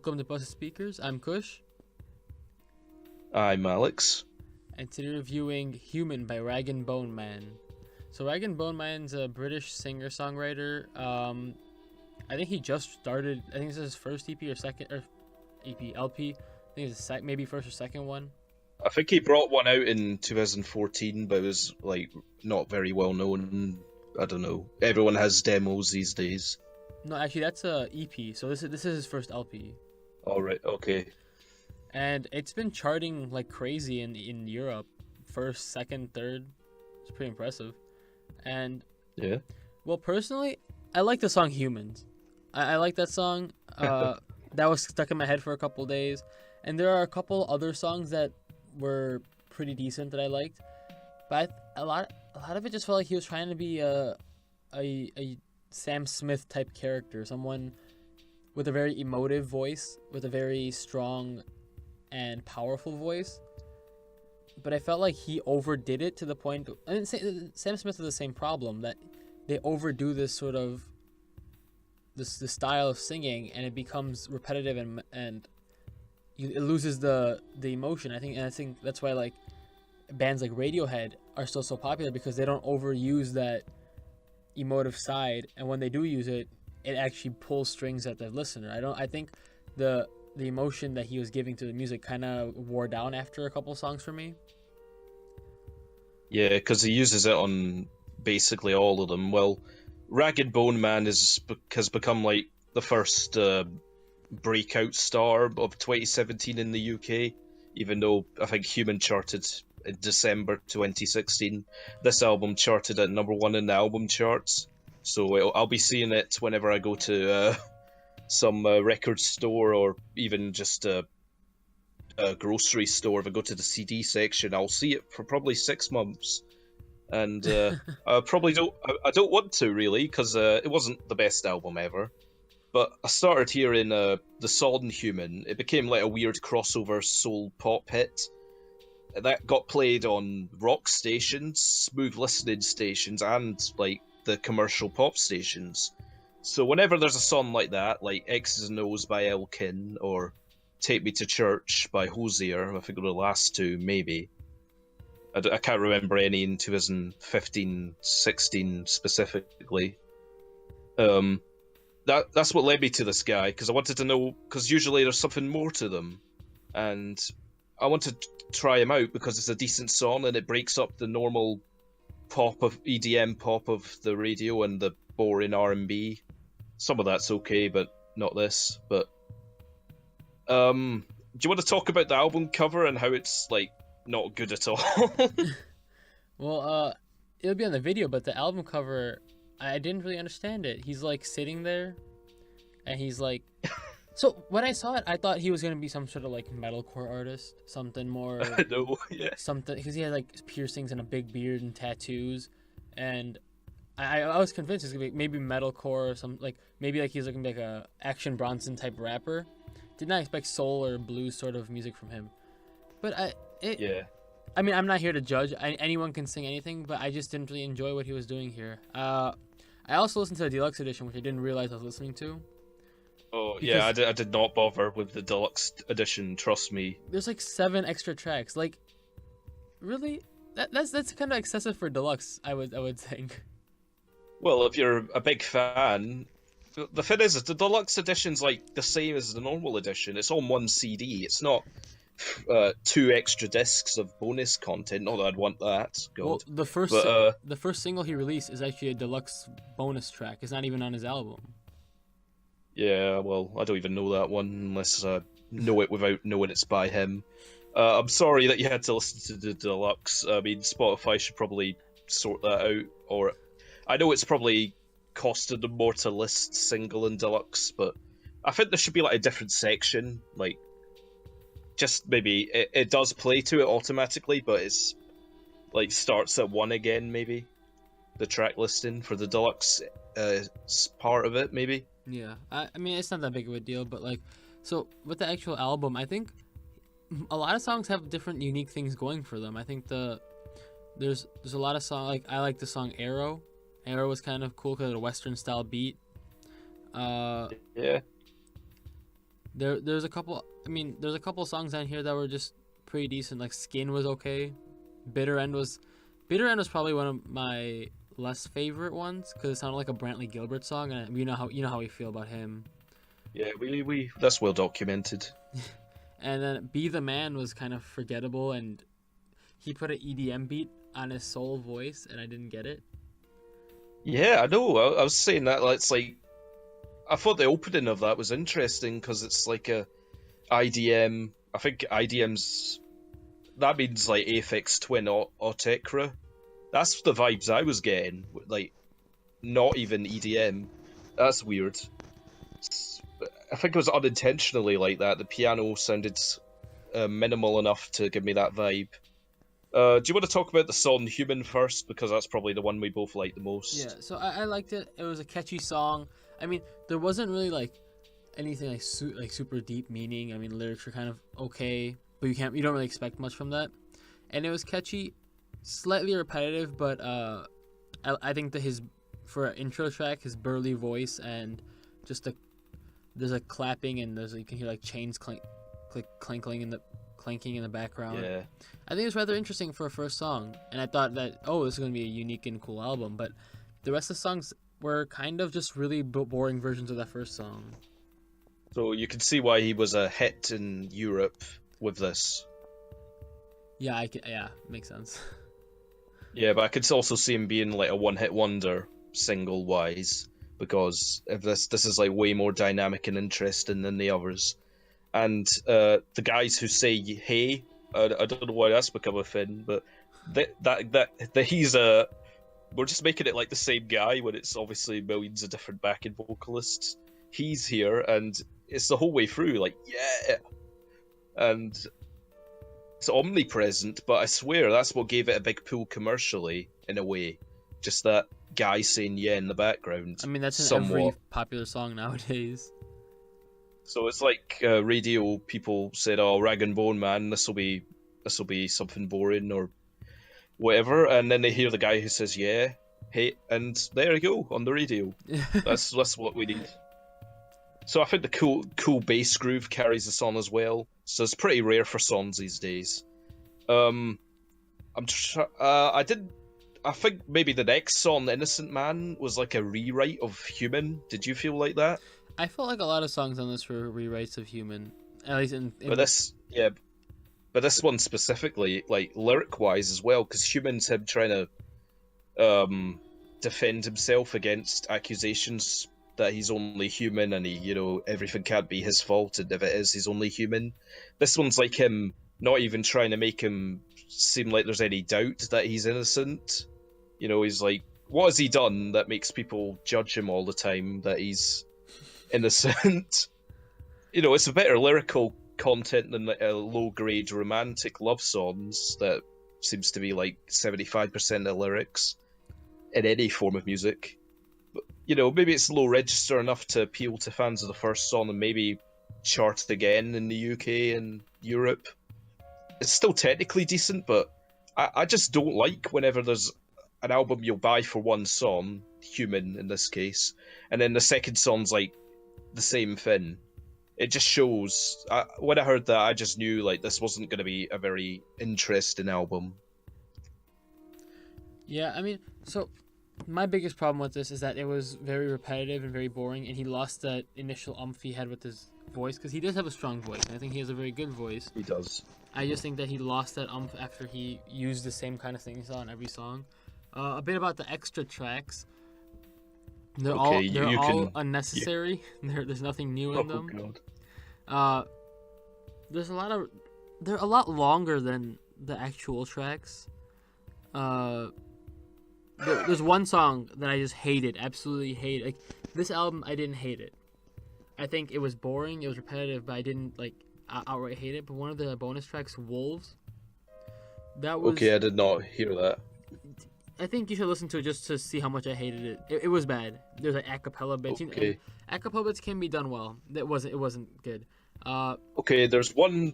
Welcome to Busted Speakers. I'm Kush, I'm Alex. and today we're reviewing Human by Rag and Bone Man. So Rag and Bone Man's a British singer-songwriter. I think he just started. I think this is his first EP or second or EP LP. I think it's maybe first or second one. I think he brought one out in 2014, but it was like not very well known. I don't know. Everyone has demos these days. No, actually that's a EP. So this is his first LP, All right. Okay. and it's been charting like crazy in Europe. First, second, third. It's pretty impressive. And Yeah. well, personally, I like the song "Humans." I like that song. That was stuck in my head for a couple days, and there are a couple other songs that were pretty decent that I liked, but a lot of it just felt like he was trying to be a Sam Smith type character, someone with a very emotive voice, with a very strong and powerful voice. But I felt like he overdid it to the point. I mean, Sam Smith has the same problem that they overdo this sort of this style of singing, and it becomes repetitive and it loses the emotion. I think that's why like bands like Radiohead are still so popular, because they don't overuse that emotive side, and when they do use it, it actually pulls strings at the listener. I think the emotion that he was giving to the music kind of wore down after a couple songs for me. Yeah, because he uses it on basically all of them. Well, Ragged Bone Man has become like the first breakout star of 2017 in the UK, even though I think Human charted in December 2016. This album charted at #1 in the album charts, so I'll be seeing it whenever I go to some record store, or even just a grocery store. If I go to the CD section, I'll see it for probably 6 months, and I probably don't. I don't want to really, because it wasn't the best album ever. But I started hearing the song "Human." It became like a weird crossover soul pop hit that got played on rock stations, smooth listening stations, and like the commercial pop stations. So whenever there's a song like that, like X's and O's by Elkin or Take Me to Church by Hosier, I think they're the last two, maybe. I can't remember any in 2015, 16 specifically. That's what led me to this guy, because I wanted to know, because usually there's something more to them, and I wanted to try him out because it's a decent song and it breaks up the normal pop of EDM pop of the radio and the boring R&B. Some of that's okay, but not this. But do you want to talk about the album cover and how it's like not good at all? Well, it'll be on the video, but the album cover, I didn't really understand it. He's like sitting there, and he's like, so when I saw it, I thought he was gonna be some sort of like metalcore artist, something more, I know, yeah. something, because he had like piercings and a big beard and tattoos, and I was convinced it's gonna be maybe metalcore or some, like maybe like he's looking like a Action Bronson type rapper. Did not expect soul or blues sort of music from him, but Yeah. I mean, I'm not here to judge. Anyone can sing anything, but I just didn't really enjoy what he was doing here. I also listened to the deluxe edition, which I didn't realize I was listening to. Oh, yeah, Because I did not bother with the deluxe edition, trust me. there's like 7 extra tracks. Like, really? That's kind of excessive for deluxe. I would think. Well, if you're a big fan, the thing is the deluxe edition's like the same as the normal edition. It's on one CD. It's not 2 extra discs of bonus content. Not that I'd want that. God. Well, But the first single he released is actually a deluxe bonus track. It's not even on his album. yeah, well, I don't even know that one unless I know it without knowing it's by him. I'm sorry that you had to listen to the deluxe. I mean, Spotify should probably sort that out. Or I know it's probably costed them more to list single and deluxe, but I think there should be like a different section. Like, just maybe it does play to it automatically, but it's like starts at 1 again, maybe. The track listing for the deluxe part of it, maybe. Yeah, I mean, it's not that big of a deal, but like, so with the actual album, I think a lot of songs have different unique things going for them. I think there's a lot of songs, like I like the song Arrow. Arrow was kind of cool because of the Western style beat. Yeah. There's a couple. I mean, there's a couple songs on here that were just pretty decent. Like Skin was okay. Bitter End was, Bitter End was probably one of my less favorite ones because it sounded like a Brantley Gilbert song, and you know how we feel about him. Yeah, we that's well documented. And then Be the Man was kind of forgettable, and he put an EDM beat on his soul voice, and I didn't get it. Yeah, I know. I was saying that like, it's like I thought the opening of that was interesting because it's like a IDM. I think IDM's that means like Aphex Twin Autekra. That's the vibes I was getting. Like not even EDM. That's weird. I think it was unintentionally like that. The piano sounded minimal enough to give me that vibe. Do you want to talk about the song "Human" first, because that's probably the one we both like the most? Yeah, so I liked it. It was a catchy song. I mean, there wasn't really like anything like super deep meaning. I mean, lyrics were kind of okay, but you don't really expect much from that. And it was catchy, slightly repetitive, but I think that his for an intro track, his burly voice and just there's a clapping and you can hear like chains clanking in the background. Yeah. I think it's rather interesting for a first song, and I thought that this is going to be a unique and cool album. But the rest of the songs were kind of just really boring versions of that first song. So you can see why he was a hit in Europe with this. Yeah, makes sense. Yeah, but I could also see him being like a one-hit wonder single wise, because if this is like way more dynamic and interesting than the others. And the guys who say "hey," I don't know why that's become a thing, but that he's a. We're just making it like the same guy when it's obviously millions of different backing vocalists. He's here, and it's the whole way through, like yeah, and it's omnipresent. But I swear that's what gave it a big pull commercially, in a way. Just that guy saying yeah in the background. I mean, that's in somewhat. every popular song nowadays. So it's like radio people said, "Oh, Rag and Bone Man, this will be something boring or whatever," and then they hear the guy who says, "Yeah, hey," and there you go on the radio. That's what we need. So I think the cool bass groove carries the song as well. So it's pretty rare for songs these days. I think maybe the next song, "Innocent Man," was like a rewrite of "Human." Did you feel like that? I felt like a lot of songs on this were rewrites of Human, at least in But this one specifically, like lyric wise as well, because Human's him trying to defend himself against accusations that he's only human and everything can't be his fault, and if it is, he's only human. This one's like him not even trying to make him seem like there's any doubt that he's innocent. He's like, what has he done that makes people judge him all the time that he's innocent? It's a better lyrical content than low-grade romantic love songs that seems to be like 75% of lyrics in any form of music. But, maybe it's low register enough to appeal to fans of the first song and maybe chart again in the UK and Europe. It's still technically decent, but I just don't like whenever there's an album you'll buy for one song, Human in this case, and then the second song's like the same thing. It just shows. When I heard that, I just knew like this wasn't going to be a very interesting album. Yeah, I mean, so my biggest problem with this is that it was very repetitive and very boring, and he lost that initial umph he had with his voice, because he does have a strong voice, and I think he has a very good voice. He does. I just think that he lost that umph after he used the same kind of things on every song. A bit about the extra tracks. They're all unnecessary. Yeah. There's nothing new in them. God. They're a lot longer than the actual tracks. There's one song that I just hated, absolutely hated. Like, this album, I didn't hate it. I think it was boring, it was repetitive, but I didn't like outright hate it. But one of the bonus tracks, Wolves, that was okay. I did not hear that. I think you should listen to it just to see how much I hated it. It was bad. There's like acapella bits. Okay. Acapella bits can be done well. It wasn't good. Okay, there's one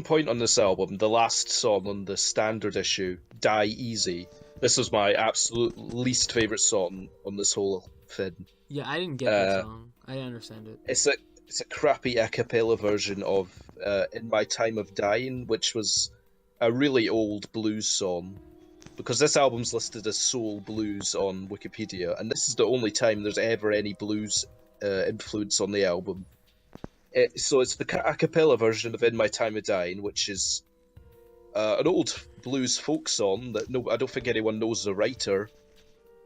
point on this album, the last song on the standard issue, "Die Easy." This was my absolute least favorite song on this whole thing. Yeah, I didn't get that song. I didn't understand it. it's a crappy a cappella version of "In My Time of Dying," which was a really old blues song. Because this album's listed as soul blues on Wikipedia, and this is the only time there's ever any blues influence on the album. So it's the a cappella version of "In My Time of Dying," which is an old blues folk song that I don't think anyone knows the writer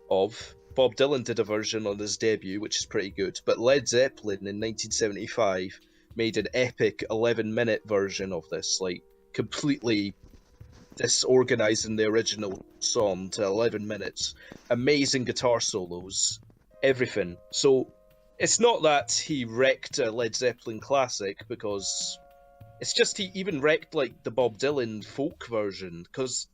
of. Bob Dylan did a version on his debut, which is pretty good, but Led Zeppelin in 1975 made an epic 11-minute version of this, like completely disorganizing the original song to 11 minutes. Amazing guitar solos, everything. So it's not that he wrecked a Led Zeppelin classic, because it's just he even wrecked like the Bob Dylan folk version, because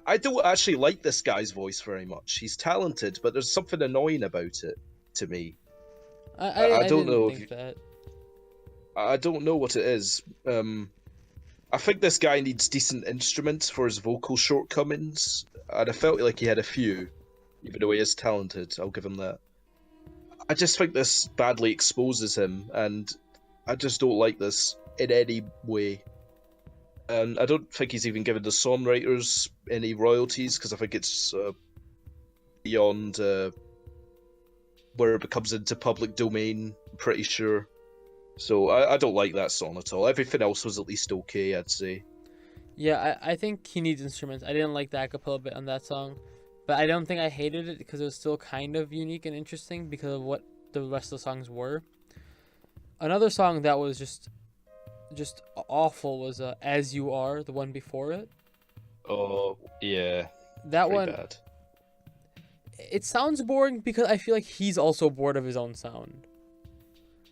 I don't actually like this guy's voice very much. He's talented, but there's something annoying about it to me. I don't didn't know think that. I don't know what it is. I think this guy needs decent instruments for his vocal shortcomings, and I felt like he had a few, even though he is talented. I'll give him that. I just think this badly exposes him, and I just don't like this in any way. And I don't think he's even given the songwriters any royalties, because I think it's beyond where it becomes into public domain, I'm pretty sure. So I don't like that song at all. Everything else was at least okay, I'd say. Yeah, I think he needs instruments. I didn't like the acapella bit on that song, but I don't think I hated it because it was still kind of unique and interesting because of what the rest of the songs were. Another song that was just awful was "As You Are," the one before it. Oh, yeah, That pretty one, bad. it sounds boring because I feel like he's also bored of his own sound,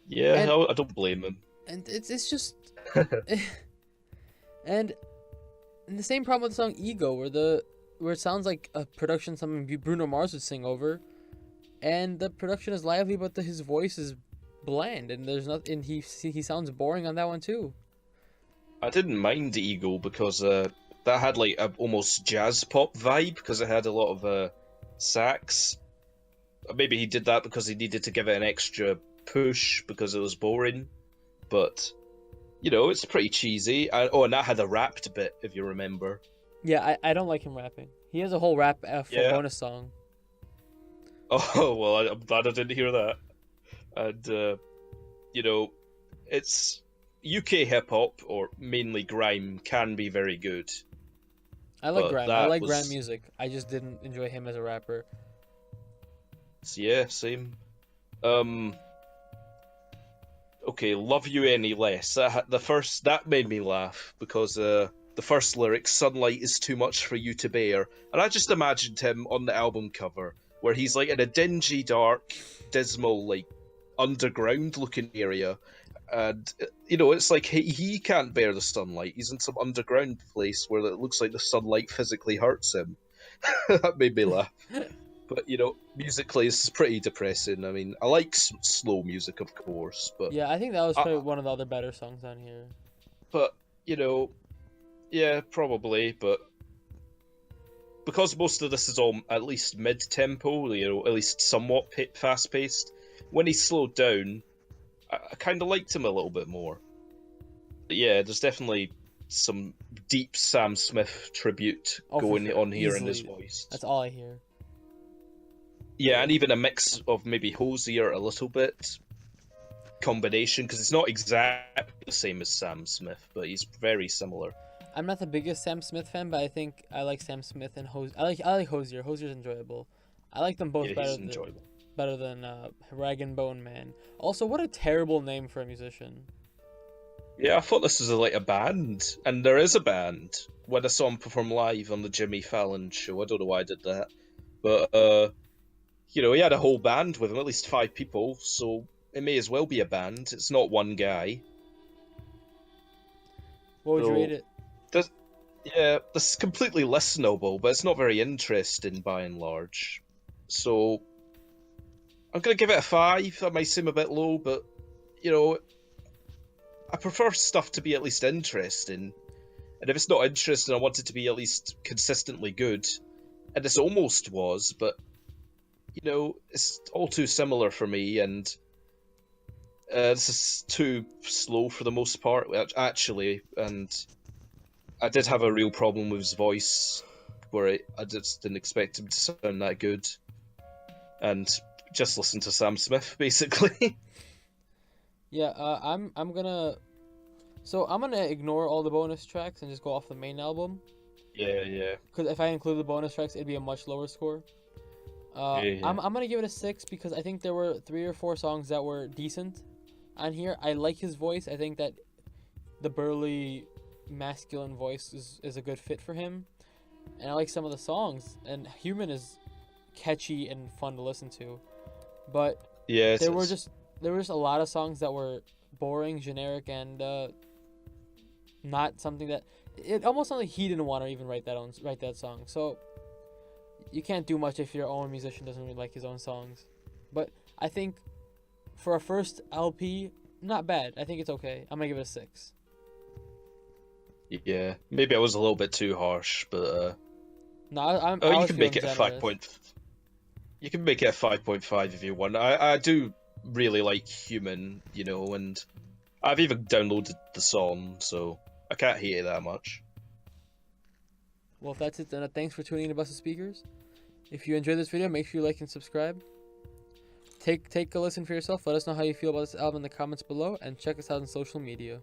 Yeah, and I don't blame him. it's just and the same problem with the song "Ego," where it sounds like a production something Bruno Mars would sing over, and the production is lively, but his voice is bland, and there's not, and he sounds boring on that one too. I didn't mind Ego because that had like a almost jazz pop vibe, because it had a lot of sax. Maybe he did that because he needed to give it an extra push because it was boring, but it's pretty cheesy. And that had a rapped bit, if you remember. Yeah, I don't like him rapping. He has a whole rap for Yeah. bonus song. Oh well, I'm glad I didn't hear that. And it's UK hip hop, or mainly grime, can be very good. I like But grime. I that like grime was music. I just didn't enjoy him as a rapper. Yeah, same. Um, okay, love you any less. That made me laugh because the first lyric, "Sunlight is too much for you to bear," and I just imagined him on the album cover where he's like in a dingy, dark, dismal, like underground-looking area, and it's like he can't bear the sunlight. He's in some underground place where it looks like the sunlight physically hurts him. That made me laugh. But musically, it's pretty depressing. I mean, I like slow music, of course, but Yeah, I think that was uh, probably one of the other better songs on here. but yeah, probably. But because most of this is all at least mid-tempo, at least somewhat fast-paced, when he slowed down, I kind of liked him a little bit more. But yeah, there's definitely some deep Sam Smith tribute Oh, for going sure. on here in his Easily. voice. That's all I hear. Yeah, and even a mix of maybe Hosier a little bit combination, because it's not exactly the same as Sam Smith, but he's very similar. I'm not the biggest Sam Smith fan, but I think I like Sam Smith and I like Hosier. Hosier's enjoyable. I like them both Yeah, he's enjoyable. better than Rag and Bone Man. Also, what a terrible name for a musician. Yeah, I thought this was like a band, and there is a band. When I saw him perform live on the Jimmy Fallon show, I don't know why I did that, but he had a whole band with him, at least 5 people, so it may as well be a band. It's not one guy. What would you So rate it? this is completely listenable, but it's not very interesting by and large. So I'm gonna give it a 5. That might seem a bit low, but I prefer stuff to be at least interesting. And if it's not interesting, I want it to be at least consistently good. And this almost was, but it's all too similar for me. And This is too slow for the most part, actually, and I did have a real problem with his voice, where I just didn't expect him to sound that good, and just listen to Sam Smith, basically. Yeah, I'm gonna ignore all the bonus tracks and just go off the main album. Yeah, yeah, Because if I include the bonus tracks, it'd be a much lower score. yeah. I'm gonna give it a 6 because I think there were 3 or 4 songs that were decent on here. I like his voice. I think that the burly, masculine voice is a good fit for him, and I like some of the songs. And Human is catchy and fun to listen to, but Yeah, it there were is. just there was a lot of songs that were boring, generic, and not something that it almost sounded like he didn't want to even write that song. So you can't do much if your own musician doesn't really like his own songs. But I think for a first LP, not bad. I think it's okay. I'm gonna give it a 6. Yeah, maybe I was a little bit too harsh, but No, oh, I you was can feeling make it a five generous. point. You can make it a 5.5 if you want. I do really like Human, and I've even downloaded the song, so I can't hate it that much. Well, if that's it, then thanks for tuning in to Busted Speakers. If you enjoyed this video, make sure you like and subscribe. Take a listen for yourself. Let us know how you feel about this album in the comments below, and check us out on social media.